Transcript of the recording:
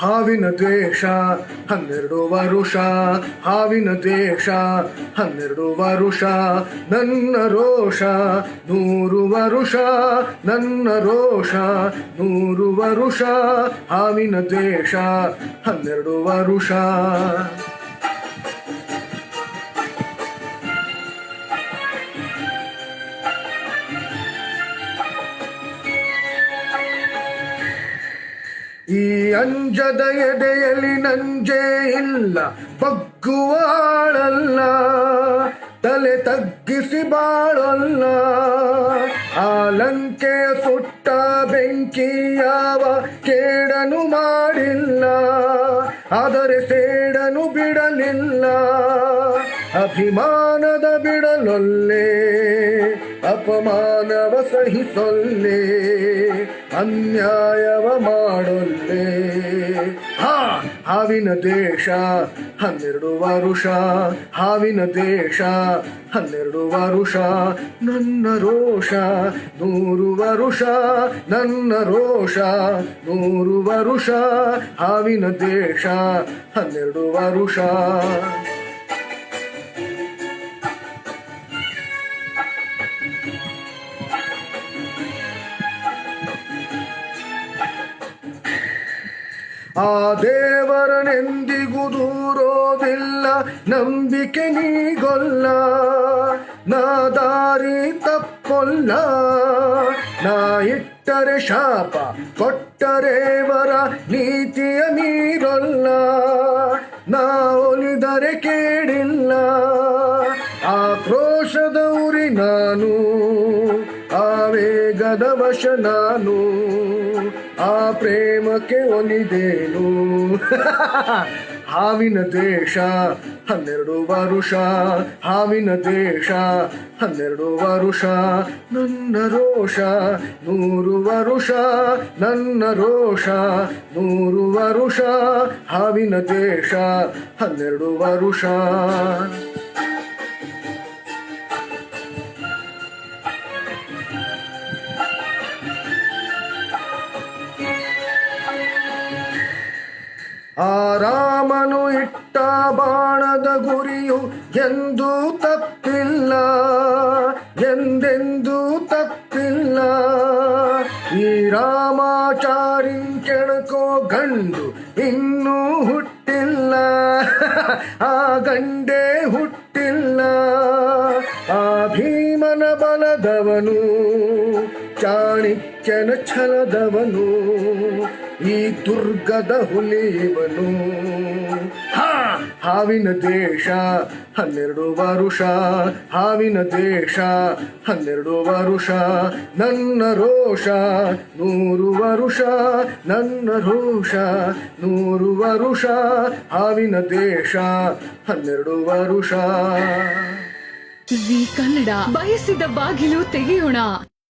ಹಾವಿನ ದ್ವೇಷ 12 ವರುಷ, ಹಾವಿನ ದ್ವೇಷ 12 ವರುಷ, ನನ್ನ ರೋಷ 100 ವರುಷ, ನನ್ನ ರೋಷ 100 ವರುಷ, ಹಾವಿನ ದ್ವೇಷ 12 ವರುಷ. ಈ ಅಂಜದ ಎದೆಯಲ್ಲಿ ನಂಜೇ ಇಲ್ಲ, ಬಗ್ಗುವಾಳಲ್ಲ, ತಲೆ ತಗ್ಗಿಸಿ ಬಾಳಲ್ಲ. ಆ ಲಂಕೆ ಸುಟ್ಟ ಬೆಂಕಿ ಯಾವ ಕೇಡನು ಮಾಡಿಲ್ಲ, ಆದರೆ ಸೇಡನು ಬಿಡಲಿಲ್ಲ. ಅಭಿಮಾನದ ಬಿಡಲೊಲ್ಲೆ, ಅಪಮಾನವ ಸಹಿಸೊಲ್ಲೆ, ಅನ್ಯಾಯವ ಮಾಡೊಲ್ಲೆ. ಹಾವಿನ ದೇಶ 12 ವರುಷ, ಹಾವಿನ ದೇಶ 12 ವರುಷ, ನನ್ನ ರೋಷ 100 ವರುಷ, ನನ್ನ ರೋಷ 100 ವರುಷ, ಹಾವಿನ ದೇಶ 12 ವರುಷ. ಆ ದೇವರನೆಂದಿಗೂ ದೂರೋದಿಲ್ಲ, ನಂಬಿಕೆ ನೀಗೊಲ್ಲ, ನಾ ದಾರಿ ತಪ್ಪೊಲ್ಲ. ನಾ ಇಟ್ಟರೆ ಶಾಪ, ಕೊಟ್ಟರೆ ವರ, ನೀತಿಯ ಮೀರೊಲ್ಲ. ನಾ ಒಲಿದರೆ ಕೇಳಿಲ್ಲ, ಆಕ್ರೋಶದ ಉರಿ ನಾನು, ಆವೇಗದ ವಶ ನಾನು, ಆ ಪ್ರೇಮಕ್ಕೆ ಒಲಿದೇನು. ಹಾವಿನ ದೇಶ 12 ವರುಷ, ಹಾವಿನ ದೇಶ 12 ವರುಷ, ನನ್ನ ರೋಷ 100 ವರುಷ, ನನ್ನ ರೋಷ 100 ವರುಷ, ಹಾವಿನ ದೇಶ 12 ವರುಷ. ಆ ರಾಮನು ಇಟ್ಟ ಬಾಣದ ಗುರಿಯು ಎಂದೂ ತಪ್ಪಿಲ್ಲ, ಎಂದೆಂದೂ ತಪ್ಪಿಲ್ಲ. ಈ ರಾಮಾಚಾರಿನ್ ಕೆಣಕೋ ಗಂಡು ಇನ್ನೂ ಹುಟ್ಟಿಲ್ಲ, ಆ ಗಂಡೇ ಹುಟ್ಟಿಲ್ಲ. ಆ ಭೀಮನ ಬಲದವನು, ಚಾಣಕ್ಯನ ಛಲದವನು, ಈ ದುರ್ಗದ ಹುಲಿಯವನು. ಹಾವಿನ ದೇಶ 12 ವರುಷ, ಹಾವಿನ ದೇಶ 12 ವರುಷ, ನನ್ನ ರೋಷ 100 ವರುಷ, ನನ್ನ ರೋಷ 100 ವರುಷ, ಹಾವಿನ ದೇಶ 12 ವರುಷ. ಜೀ ಕನ್ನಡ ಬಯಸಿದ ಬಾಗಿಲು ತೆಗೆಯೋಣ.